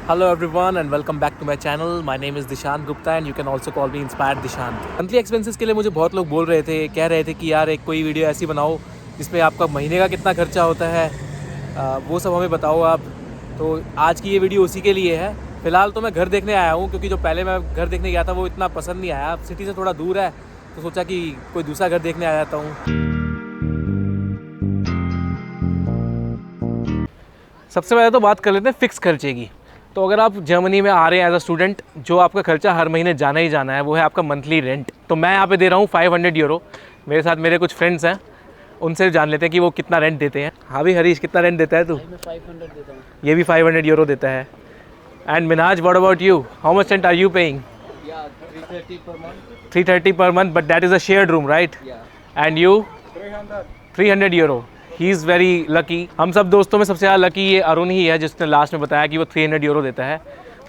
Hello everyone and welcome back to my channel. My name is Dishant Gupta and you can also call me Inspired Dishant. Monthly expenses के लिए मुझे बहुत लोग बोल रहे थे, कह रहे थे कि यार एक कोई वीडियो ऐसी बनाओ जिसमें आपका महीने का कितना खर्चा होता है, वो सब हमें बताओ आप। तो आज की ये वीडियो उसी के लिए है। फ़िलहाल तो मैं घर देखने आया हूँ क्योंकि जो पहले मैं घर देखने गया था वो इतना पसंद नहीं आया। सिटी से थोड़ा दूर है तो सोचा कि कोई दूसरा घर देखने आ जाता हूँ। सबसे पहले तो बात कर लेते हैं फ़िक्स खर्चे की। तो अगर आप जर्मनी में आ रहे हैं एज अ स्टूडेंट, जो आपका खर्चा हर महीने जाना ही जाना है वो है आपका मंथली रेंट। तो मैं यहाँ पे दे रहा हूँ 500 यूरो। मेरे साथ मेरे कुछ फ्रेंड्स हैं, उनसे जान लेते हैं कि वो कितना रेंट देते हैं। हाँ भी हरीश, कितना रेंट देता है तू? मैं 500 देता हूँ। ये भी 500 यूरो देता है। And Minaj, what about you? How much rent are you paying? 330 per month. 330 per month, but that is a shared room, right? Yeah. And you? 300. 300 euro. He is very lucky. हम सब दोस्तों में सबसे ज़्यादा lucky ये अरुण ही है जिसने last में बताया कि वो 300 यूरो देता है।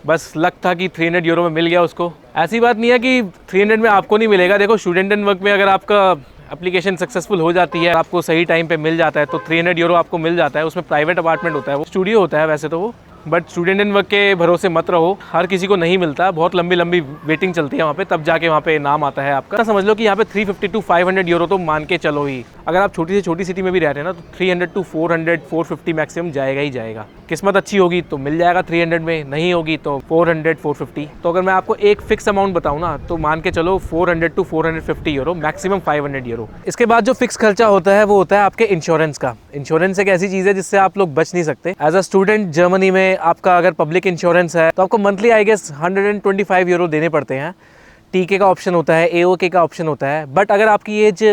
बस लक था कि 300 यूरो में मिल गया उसको। ऐसी बात नहीं है कि 300 में आपको नहीं मिलेगा। देखो, स्टूडेंट एंड वर्क में अगर आपका एप्लीकेशन सक्सेसफुल हो जाती है, आपको सही टाइम पे मिल जाता है तो 300 यूरो आपको मिल जाता है। उसमें प्राइवेट अपार्टमेंट होता है, वो स्टूडियो होता है वैसे तो वो, बट स्टूडेंट एंड वर्क के भरोसे मत रहो। हर किसी को नहीं मिलता, बहुत लंबी लंबी वेटिंग चलती है वहाँ पे, तब जाके वहाँ पे नाम आता है आपका। समझ लो कि यहाँ पे 350 to 500 यूरो तो मान के चलो ही। अगर आप छोटी से छोटी सिटी में भी रहते हैं ना तो 300 to 400 450 मैक्सिमम जाएगा ही जाएगा। किस्मत अच्छी होगी तो मिल जाएगा 300 में, नहीं होगी तो 400 450। तो अगर मैं आपको एक फिक्स अमाउंट बताऊँ ना तो मान के चलो 400 to 450 यूरो, मैक्सिमम 500 यूरो। इसके बाद जो फिक्स खर्चा होता है वो होता है आपके इंश्योरेंस का। इंश्योरेंस एक ऐसी चीज़ है जिससे आप लोग बच नहीं सकते। एज अ स्टूडेंट जर्मनी में आपका अगर पब्लिक इंश्योरेंस है तो आपको मंथली आई गेस 125 यूरो देने पड़ते हैं। टीके का ऑप्शन होता है, एओके का ऑप्शन होता है। बट अगर आपकी एज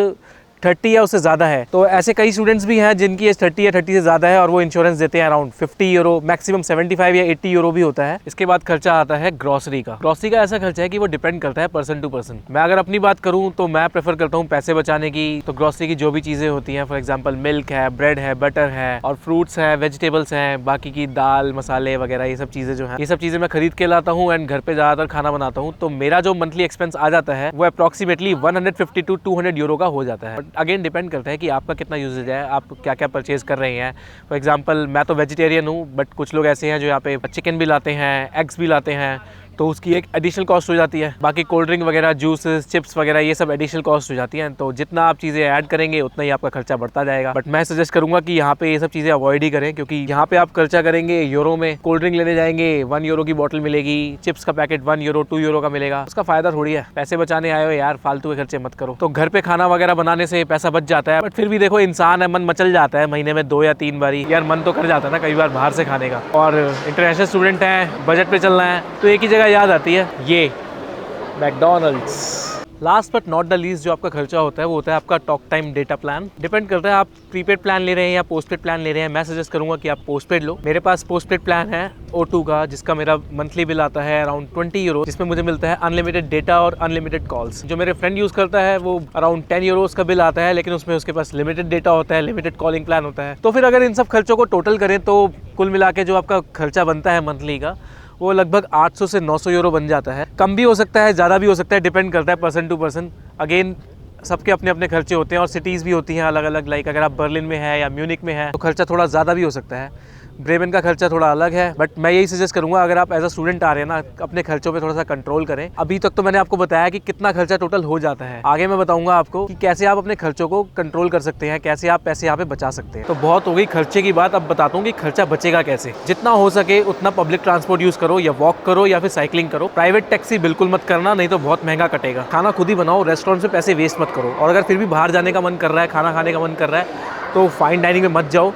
30 या उससे ज़्यादा है तो ऐसे कई स्टूडेंट्स भी हैं जिनकी एज 30 या 30 से ज़्यादा है और वो इंश्योरेंस देते हैं अराउंड 50 यूरो, मैक्सिमम 75 या 80 यूरो भी होता है। इसके बाद खर्चा आता है ग्रॉसरी का। ग्रॉसरी का ऐसा खर्चा है कि वो डिपेंड करता है पर्सन टू पर्सन। मैं अगर अपनी बात करूँ तो मैं प्रेफर करता हूँ पैसे बचाने की। तो ग्रॉसरी की जो भी चीज़ें होती हैं, फॉर एग्जाम्पल मिल्क है, ब्रेड है, बटर है और फ्रूट्स है, वेजिटेबल्स हैं, बाकी की दाल मसाले वगैरह, ये सब चीज़ें जो हैं, ये सब चीज़ें मैं खरीद के लाता हूँ एंड घर पे ज़्यादातर खाना बनाता हूँ। तो मेरा जो मंथली एक्सपेंस आ जाता है वो अप्रॉक्सीमेटली 150 to 200 यूरो का हो जाता है। बट अगेन डिपेंड करता है कि आपका कितना यूजेज है, आप क्या क्या परचेज कर रहे हैं। फॉर एग्जांपल मैं तो वेजिटेरियन हूँ, बट कुछ लोग ऐसे हैं जो यहाँ पे चिकन भी लाते हैं, एग्स भी लाते हैं, तो उसकी एक एडिशनल कॉस्ट हो जाती है। बाकी कोल्ड ड्रिंक वगैरह, जूसेस, चिप्स वगैरह, ये सब एडिशनल कॉस्ट हो जाती हैं। तो जितना आप चीज़ें ऐड करेंगे उतना ही आपका खर्चा बढ़ता जाएगा। बट मैं सजेस्ट करूंगा कि यहाँ पे ये सब चीज़ें अवॉइड ही करें, क्योंकि यहाँ पे आप खर्चा करेंगे यूरो में। कोल्ड ड्रिंक लेने जाएंगे 1 यूरो की बोतल मिलेगी, चिप्स का पैकेट 1 यूरो 2 यूरो का मिलेगा। उसका फायदा थोड़ी है। पैसे बचाने आए हो यार, फालतू के खर्चे मत करो। तो घर पे खाना वगैरह बनाने से पैसा बच जाता है, बट फिर भी देखो इंसान है, मन मचल जाता है महीने में 2 या 3 बारी। यार मन तो कर जाता है ना कई बार बाहर से खाने का। और इंटरनेशनल स्टूडेंट हैं, बजट पे चलना है तो एक ही जगह याद आती है, ये McDonald's. Last but not the least जो आपका खर्चा होता है वो होता है आपका talk time data plan. Depend करता है आप प्रीपेड प्लान ले रहे हैं या पोस्टपेड प्लान ले रहे हैं। मैं सजेस्ट करूंगा कि आप पोस्टपेड लो। मेरे पास पोस्टपेड प्लान है O2 का, जिसका मेरा मंथली बिल आता है अराउंड 20 यूरो, जिसमें मुझे मिलता है अनलिमिटेड डेटा और अनलिमिटेड कॉल्स। जो मेरे फ्रेंड यूज़ करता है वो अराउंड 10 यूरो का बिल आता है, लेकिन उसमें उसके पास लिमिटेड डेटा होता है, लिमिटेड कॉलिंग प्लान होता है। तो फिर अगर इन सब खर्चों को टोटल करें तो कुल मिला के जो आपका खर्चा बनता है मंथली का वो लगभग 800 से 900 यूरो बन जाता है। कम भी हो सकता है, ज़्यादा भी हो सकता है, डिपेंड करता है पर्सन टू पर्सन। अगेन सबके अपने अपने खर्चे होते हैं और सिटीज़ भी होती हैं अलग अलग। लाइक अगर आप बर्लिन में है या म्यूनिक में है तो खर्चा थोड़ा ज़्यादा भी हो सकता है। ब्रेमेन का खर्चा थोड़ा अलग है। बट मैं यही सजेस्ट करूंगा, अगर आप एज अ स्टूडेंट आ रहे हैं ना, अपने खर्चों पे थोड़ा सा कंट्रोल करें। अभी तक तो मैंने आपको बताया कि कितना खर्चा टोटल हो जाता है। आगे मैं बताऊंगा आपको कि कैसे आप अपने खर्चों को कंट्रोल कर सकते हैं, कैसे आप पैसे यहाँ पे बचा सकते हैं। तो बहुत हो गई खर्चे की बात, अब बताता हूँ कि खर्चा बचेगा कैसे। जितना हो सके उतना पब्लिक ट्रांसपोर्ट यूज करो, या वॉक करो या फिर साइकिलिंग करो। प्राइवेट टैक्सी बिल्कुल मत करना, नहीं तो बहुत महंगा कटेगा। खाना खुद ही बनाओ, रेस्टोरेंट से पैसे वेस्ट मत करो। और अगर फिर भी बाहर जाने का मन कर रहा है, खाना खाने का मन कर रहा है, तो फाइन डाइनिंग में मत जाओ।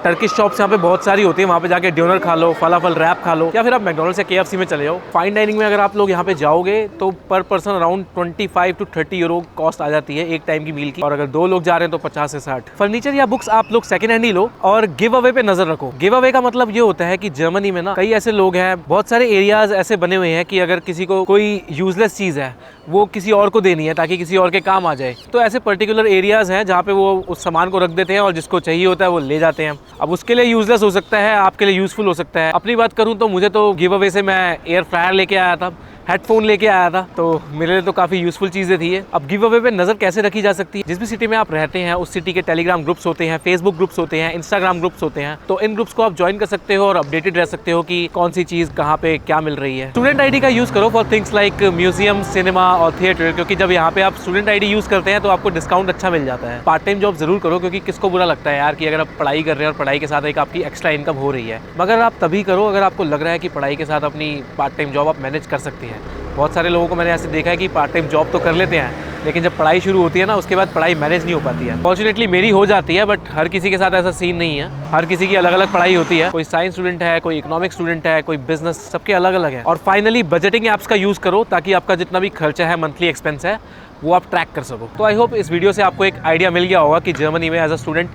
टर्किश शॉप्स यहाँ पे बहुत सारी होती है, वहाँ पे जाके डिनर खा लो, फलाफल रैप खा लो, या फिर आप मैकडॉनल्ड्स या KFC में चले जाओ। फाइन डाइनिंग में अगर आप लोग यहाँ पे जाओगे तो पर person around 25 to 30 euro cost आ जाती है एक टाइम की मील की। और अगर 2 लोग जा रहे हैं तो 50 से 60। फर्नीचर या बुक्स आप लोग सेकंड हैंड ही लो और गिव अवे पे नजर रखो। गिव अवे का मतलब ये होता है कि जर्मनी में ना कई ऐसे लोग हैं, बहुत सारे एरियाज ऐसे बने हुए हैं कि अगर किसी को कोई यूजलेस चीज है वो किसी और को देनी है ताकि किसी और के काम आ जाए, तो ऐसे पर्टिकुलर एरियाज हैं जहाँ पे वो उस सामान को रख देते हैं और जिसको चाहिए होता है वो ले जाते हैं। अब उसके लिए यूजलेस हो सकता है, आपके लिए यूजफुल हो सकता है। अपनी बात करूँ तो मुझे तो गिव अवे से मैं एयर फ्रायर लेके आया था। हेडफोन लेके आया था, तो मेरे लिए तो काफ़ी यूज़फुल चीज़ें थी ये। अब गिव अवे पे नज़र कैसे रखी जा सकती है? जिस भी सिटी में आप रहते हैं उस सिटी के टेलीग्राम ग्रुप्स होते हैं, फेसबुक ग्रुप्स होते हैं, इंस्टाग्राम ग्रुप्स होते हैं, तो इन ग्रुप्स को आप ज्वाइन कर सकते हो और अपडेटेड रह सकते हो कि कौन सी चीज़ कहाँ पे क्या मिल रही है। स्टूडेंट आईडी का यूज़ करो for things like museum, cinema और थिएटर, क्योंकि जब यहाँ पे आप स्टूडेंट आईडी यूज़ करते हैं तो आपको डिस्काउंट अच्छा मिल जाता है। पार्ट टाइम जॉब जरूर करो, क्योंकि किसको बुरा लगता है यार कि अगर आप पढ़ाई कर रहे हैं और पढ़ाई के साथ एक आपकी एक्स्ट्रा इनकम हो रही है, मगर आप तभी करो अगर आपको लग रहा है कि पढ़ाई के साथ अपनी पार्ट टाइम जॉब आप मैनेज कर सकते हैं। बहुत सारे लोगों को मैंने ऐसे देखा है कि पार्ट टाइम जॉब तो कर लेते हैं, लेकिन जब पढ़ाई शुरू होती है ना उसके बाद पढ़ाई मैनेज नहीं हो पाती है। फॉर्चुनेटली मेरी हो जाती है, बट हर किसी के साथ ऐसा सीन नहीं है। हर किसी की अलग अलग पढ़ाई होती है, कोई साइंस स्टूडेंट है, कोई इकोनॉमिक स्टूडेंट है, कोई बिजनेस, सबके अलग अलग है। और फाइनली बजटिंग ऐप्स का यूज़ करो ताकि आपका जितना भी खर्चा है, मंथली एक्सपेंस है, वो आप ट्रैक कर सको। तो आई होप इस वीडियो से आपको एक आइडिया मिल गया होगा कि जर्मनी में एज अ स्टूडेंट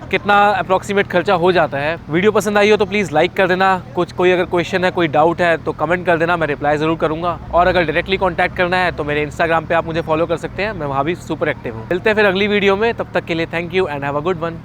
कितना अप्रॉक्सीमेट खर्चा हो जाता है। वीडियो पसंद आई हो तो प्लीज़ लाइक कर देना। कोई अगर क्वेश्चन है, कोई डाउट है तो कमेंट कर देना, मैं रिप्लाई ज़रूर करूँगा। और अगर डायरेक्टली कांटेक्ट करना है तो मेरे इंस्टाग्राम पे आप मुझे फॉलो कर सकते हैं, मैं वहाँ भी सुपर एक्टिव हूँ। मिलते हैं फिर अगली वीडियो में, तब तक के लिए thank you and have a good one.